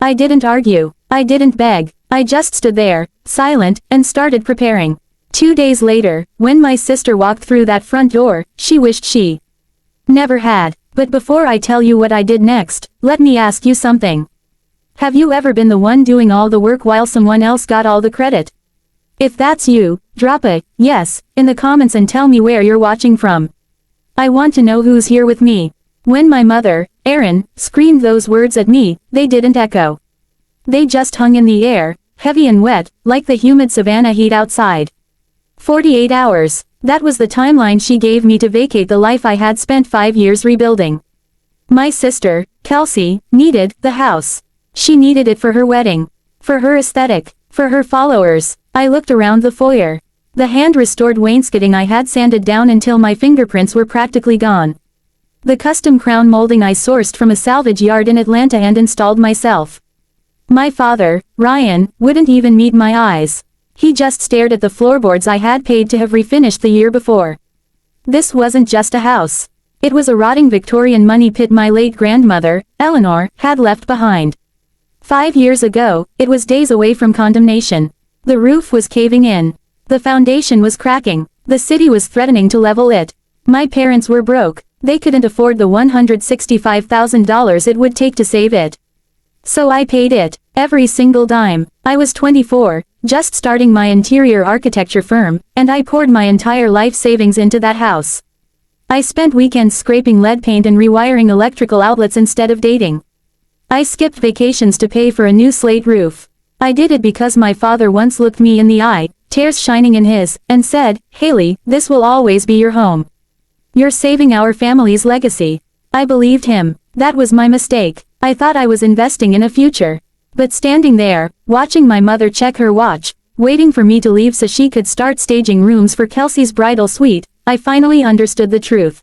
I didn't argue. I didn't beg. I just stood there, silent, and started preparing. 2 days later, when my sister walked through that front door, she wished she never had. But before I tell you what I did next, let me ask you something. Have you ever been the one doing all the work while someone else got all the credit? If that's you, drop a yes in the comments and tell me where you're watching from. I want to know who's here with me. When my mother, Erin, screamed those words at me, they didn't echo. They just hung in the air, heavy and wet, like the humid savannah heat outside. 48 hours. That was the timeline she gave me to vacate the life I had spent 5 years rebuilding. My sister, Kelsey, needed the house. She needed it for her wedding. For her aesthetic. For her followers. I looked around the foyer. The hand-restored wainscoting I had sanded down until my fingerprints were practically gone. The custom crown molding I sourced from a salvage yard in Atlanta and installed myself. My father, Ryan, wouldn't even meet my eyes. He just stared at the floorboards I had paid to have refinished the year before. This wasn't just a house. It was a rotting Victorian money pit my late grandmother, Eleanor, had left behind. 5 years ago, it was days away from condemnation. The roof was caving in. The foundation was cracking. The city was threatening to level it. My parents were broke. They couldn't afford the $165,000 it would take to save it. So I paid it. Every single dime. I was 24, just starting my interior architecture firm, and I poured my entire life savings into that house. I spent weekends scraping lead paint and rewiring electrical outlets instead of dating. I skipped vacations to pay for a new slate roof. I did it because my father once looked me in the eye, tears shining in his, and said, "Haley, this will always be your home. You're saving our family's legacy." I believed him. That was my mistake. I thought I was investing in a future. But standing there, watching my mother check her watch, waiting for me to leave so she could start staging rooms for Kelsey's bridal suite, I finally understood the truth.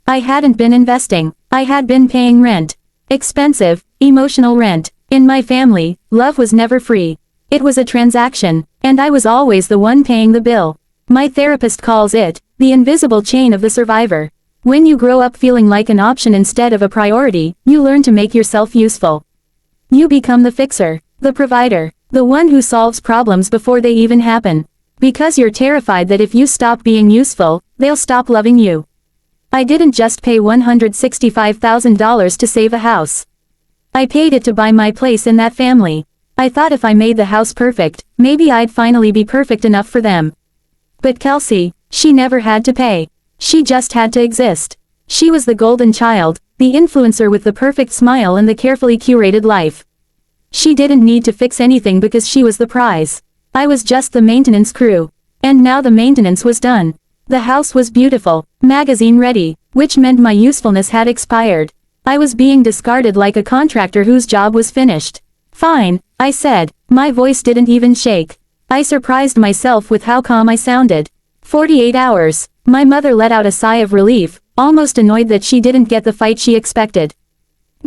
I hadn't been investing. I had been paying rent. Expensive, emotional rent. In my family, love was never free. It was a transaction, and I was always the one paying the bill. My therapist calls it the invisible chain of the survivor. When you grow up feeling like an option instead of a priority, you learn to make yourself useful. You become the fixer, the provider, the one who solves problems before they even happen. Because you're terrified that if you stop being useful, they'll stop loving you. I didn't just pay $165,000 to save a house. I paid it to buy my place in that family. I thought if I made the house perfect, maybe I'd finally be perfect enough for them. But Kelsey, she never had to pay. She just had to exist. She was the golden child, the influencer with the perfect smile and the carefully curated life. She didn't need to fix anything because she was the prize. I was just the maintenance crew. And now the maintenance was done. The house was beautiful, magazine ready, which meant my usefulness had expired. I was being discarded like a contractor whose job was finished. "Fine," I said. My voice didn't even shake. I surprised myself with how calm I sounded. 48 hours. My mother let out a sigh of relief, almost annoyed that she didn't get the fight she expected.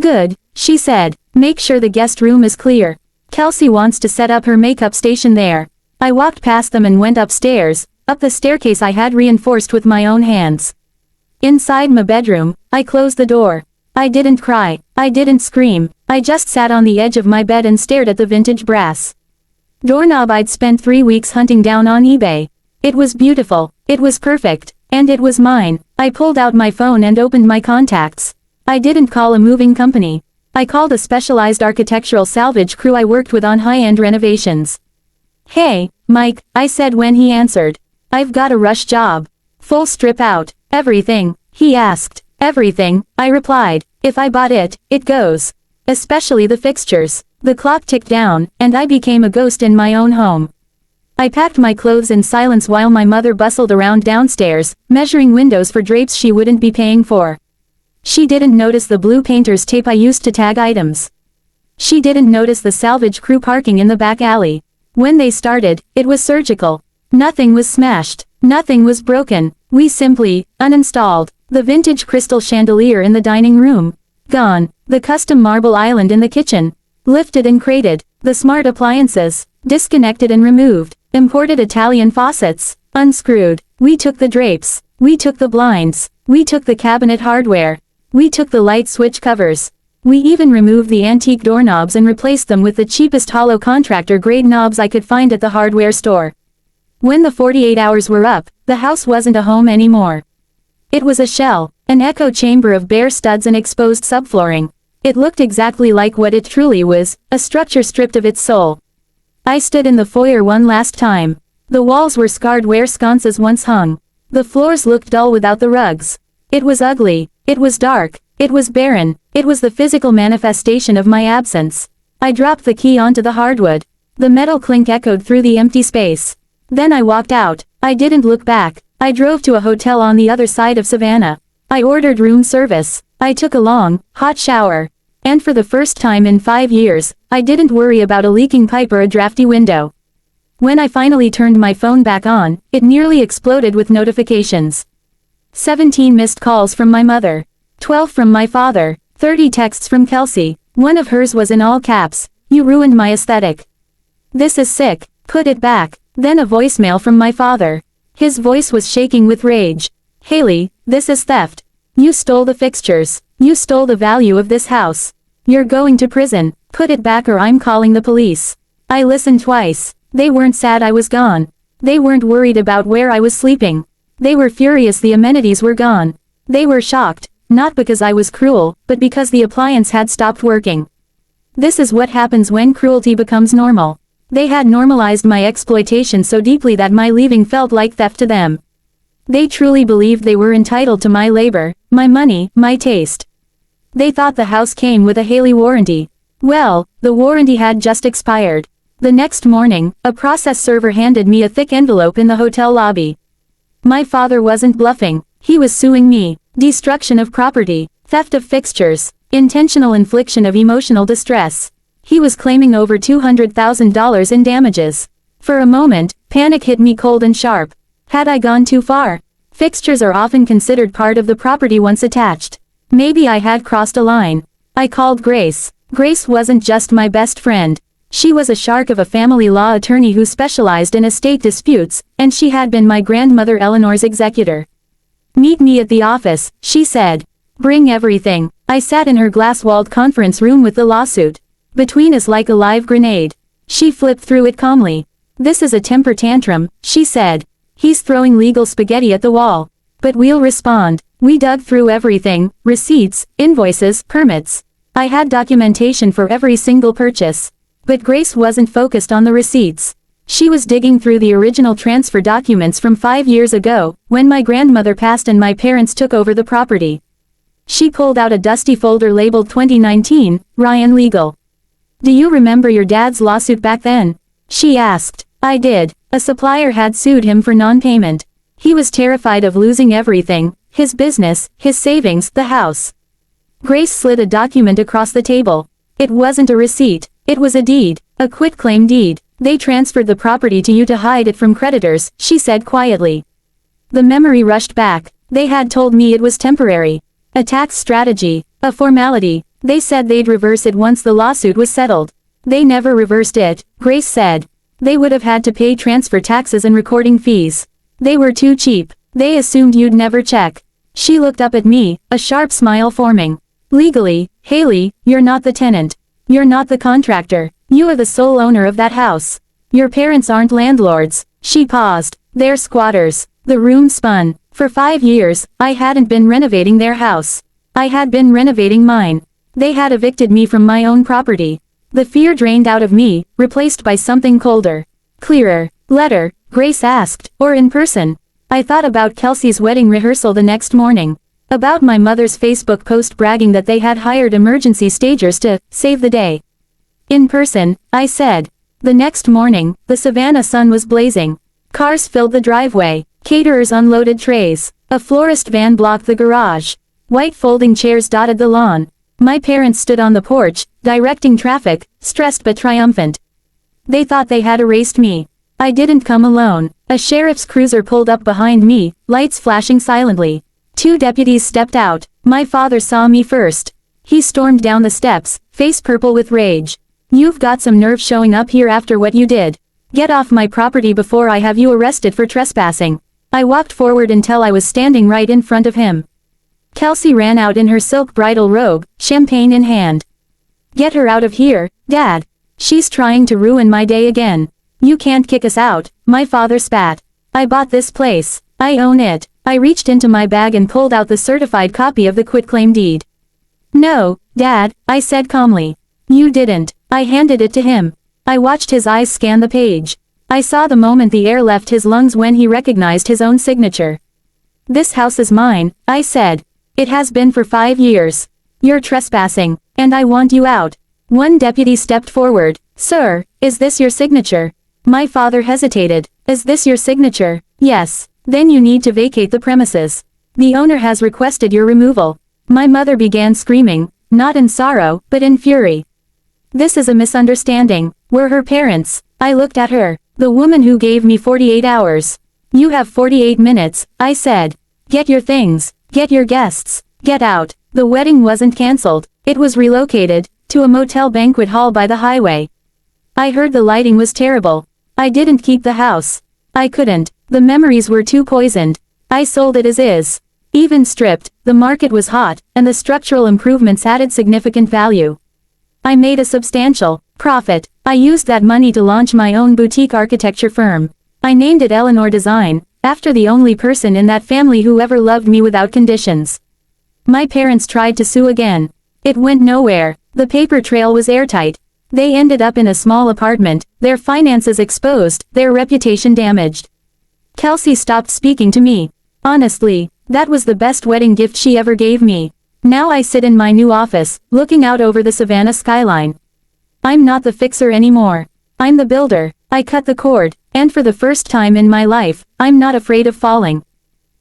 "Good," she said. "Make sure the guest room is clear. Kelsey wants to set up her makeup station there." I walked past them and went upstairs, up the staircase I had reinforced with my own hands. Inside my bedroom, I closed the door. I didn't cry. I didn't scream. I just sat on the edge of my bed and stared at the vintage brass doorknob I'd spent 3 weeks hunting down on eBay. It was beautiful. It was perfect. And it was mine. I pulled out my phone and opened my contacts. I didn't call a moving company. I called a specialized architectural salvage crew I worked with on high-end renovations. "Hey, Mike," I said when he answered. "I've got a rush job. Full strip out. Everything," he asked. "Everything," I replied. "If I bought it, it goes. Especially the fixtures." The clock ticked down, and I became a ghost in my own home. I packed my clothes in silence while my mother bustled around downstairs, measuring windows for drapes she wouldn't be paying for. She didn't notice the blue painter's tape I used to tag items. She didn't notice the salvage crew parking in the back alley. When they started, it was surgical. Nothing was smashed. Nothing was broken. We simply uninstalled. The vintage crystal chandelier in the dining room. Gone. The custom marble island in the kitchen. Lifted and crated. The smart appliances. Disconnected and removed. Imported Italian faucets. Unscrewed. We took the drapes. We took the blinds. We took the cabinet hardware. We took the light switch covers. We even removed the antique doorknobs and replaced them with the cheapest hollow contractor-grade knobs I could find at the hardware store. When the 48 hours were up, the house wasn't a home anymore. It was a shell, an echo chamber of bare studs and exposed subflooring. It looked exactly like what it truly was, a structure stripped of its soul. I stood in the foyer one last time. The walls were scarred where sconces once hung. The floors looked dull without the rugs. It was ugly, it was dark, it was barren, it was the physical manifestation of my absence. I dropped the key onto the hardwood. The metal clink echoed through the empty space. Then I walked out. I didn't look back. I drove to a hotel on the other side of Savannah. I ordered room service. I took a long, hot shower. And for the first time in 5 years, I didn't worry about a leaking pipe or a drafty window. When I finally turned my phone back on, it nearly exploded with notifications. 17 missed calls from my mother. 12 from my father. 30 texts from Kelsey. One of hers was in all caps. "You ruined my aesthetic. This is sick. Put it back." Then a voicemail from my father. His voice was shaking with rage. "Haley, this is theft. You stole the fixtures. You stole the value of this house. You're going to prison. Put it back or I'm calling the police." I listened twice. They weren't sad I was gone. They weren't worried about where I was sleeping. They were furious the amenities were gone. They were shocked, not because I was cruel, but because the appliance had stopped working. This is what happens when cruelty becomes normal. They had normalized my exploitation so deeply that my leaving felt like theft to them. They truly believed they were entitled to my labor, my money, my taste. They thought the house came with a Haley warranty. Well, the warranty had just expired. The next morning, a process server handed me a thick envelope in the hotel lobby. My father wasn't bluffing. He was suing me. Destruction of property, theft of fixtures, intentional infliction of emotional distress. He was claiming over $200,000 in damages. For a moment, panic hit me cold and sharp. Had I gone too far? Fixtures are often considered part of the property once attached. Maybe I had crossed a line. I called Grace. Grace wasn't just my best friend. She was a shark of a family law attorney who specialized in estate disputes, and she had been my grandmother Eleanor's executor. "Meet me at the office," she said. "Bring everything." I sat in her glass-walled conference room with the lawsuit between us like a live grenade. She flipped through it calmly. "This is a temper tantrum," she said. "He's throwing legal spaghetti at the wall. But we'll respond." We dug through everything: receipts, invoices, permits. I had documentation for every single purchase. But Grace wasn't focused on the receipts. She was digging through the original transfer documents from 5 years ago, when my grandmother passed and my parents took over the property. She pulled out a dusty folder labeled 2019, Ryan Legal. "Do you remember your dad's lawsuit back then?" she asked. I did. A supplier had sued him for non-payment. He was terrified of losing everything: his business, his savings, the house. Grace slid a document across the table. It wasn't a receipt. It was a deed. A quitclaim deed. "They transferred the property to you to hide it from creditors," she said quietly. The memory rushed back. They had told me it was temporary. A tax strategy. A formality. They said they'd reverse it once the lawsuit was settled. They never reversed it, Grace said. They would have had to pay transfer taxes and recording fees. They were too cheap. They assumed you'd never check. She looked up at me, a sharp smile forming. "Legally, Haley, you're not the tenant. You're not the contractor. You are the sole owner of that house. Your parents aren't landlords." She paused. "They're squatters." The room spun. For 5 years, I hadn't been renovating their house. I had been renovating mine. They had evicted me from my own property. The fear drained out of me, replaced by something colder. "Clearer. Letter?" Grace asked, "or in person?" I thought about Kelsey's wedding rehearsal the next morning. About my mother's Facebook post bragging that they had hired emergency stagers to save the day. "In person," I said. The next morning, the Savannah sun was blazing. Cars filled the driveway. Caterers unloaded trays. A florist van blocked the garage. White folding chairs dotted the lawn. My parents stood on the porch, directing traffic, stressed but triumphant. They thought they had erased me. I didn't come alone. A sheriff's cruiser pulled up behind me, lights flashing silently. 2 deputies stepped out. My father saw me first. He stormed down the steps, face purple with rage. "You've got some nerve showing up here after what you did. Get off my property before I have you arrested for trespassing." I walked forward until I was standing right in front of him. Kelsey ran out in her silk bridal robe, champagne in hand. Get her out of here, Dad. She's trying to ruin my day again. You can't kick us out, my father spat. I bought this place. I own it. I reached into my bag and pulled out the certified copy of the quitclaim deed. No, Dad, I said calmly. You didn't. I handed it to him. I watched his eyes scan the page. I saw the moment the air left his lungs when he recognized his own signature. This house is mine, I said. It has been for 5 years. You're trespassing, and I want you out. One deputy stepped forward. Sir, is this your signature? My father hesitated. Is this your signature? Yes. Then you need to vacate the premises. The owner has requested your removal. My mother began screaming, not in sorrow, but in fury. This is a misunderstanding. We're her parents. I looked at her. The woman who gave me 48 hours. You have 48 minutes, I said. Get your things. Get your guests. Get out. The wedding wasn't cancelled. It was relocated to a motel banquet hall by the highway. I heard the lighting was terrible. I didn't keep the house. I couldn't. The memories were too poisoned. I sold it as is. Even stripped, the market was hot, and the structural improvements added significant value. I made a substantial profit. I used that money to launch my own boutique architecture firm. I named it Eleanor Design, after the only person in that family who ever loved me without conditions. My parents tried to sue again. It went nowhere. The paper trail was airtight. They ended up in a small apartment, their finances exposed, their reputation damaged. Kelsey stopped speaking to me. Honestly, that was the best wedding gift she ever gave me. Now I sit in my new office, looking out over the Savannah skyline. I'm not the fixer anymore. I'm the builder. I cut the cord, and for the first time in my life, I'm not afraid of falling.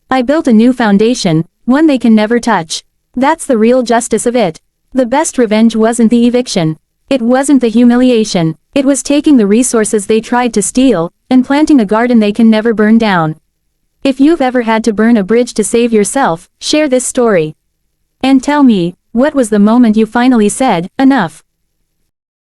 I built a new foundation, one they can never touch. That's the real justice of it. The best revenge wasn't the eviction. It wasn't the humiliation. It was taking the resources they tried to steal, and planting a garden they can never burn down. If you've ever had to burn a bridge to save yourself, share this story. And tell me, what was the moment you finally said, enough?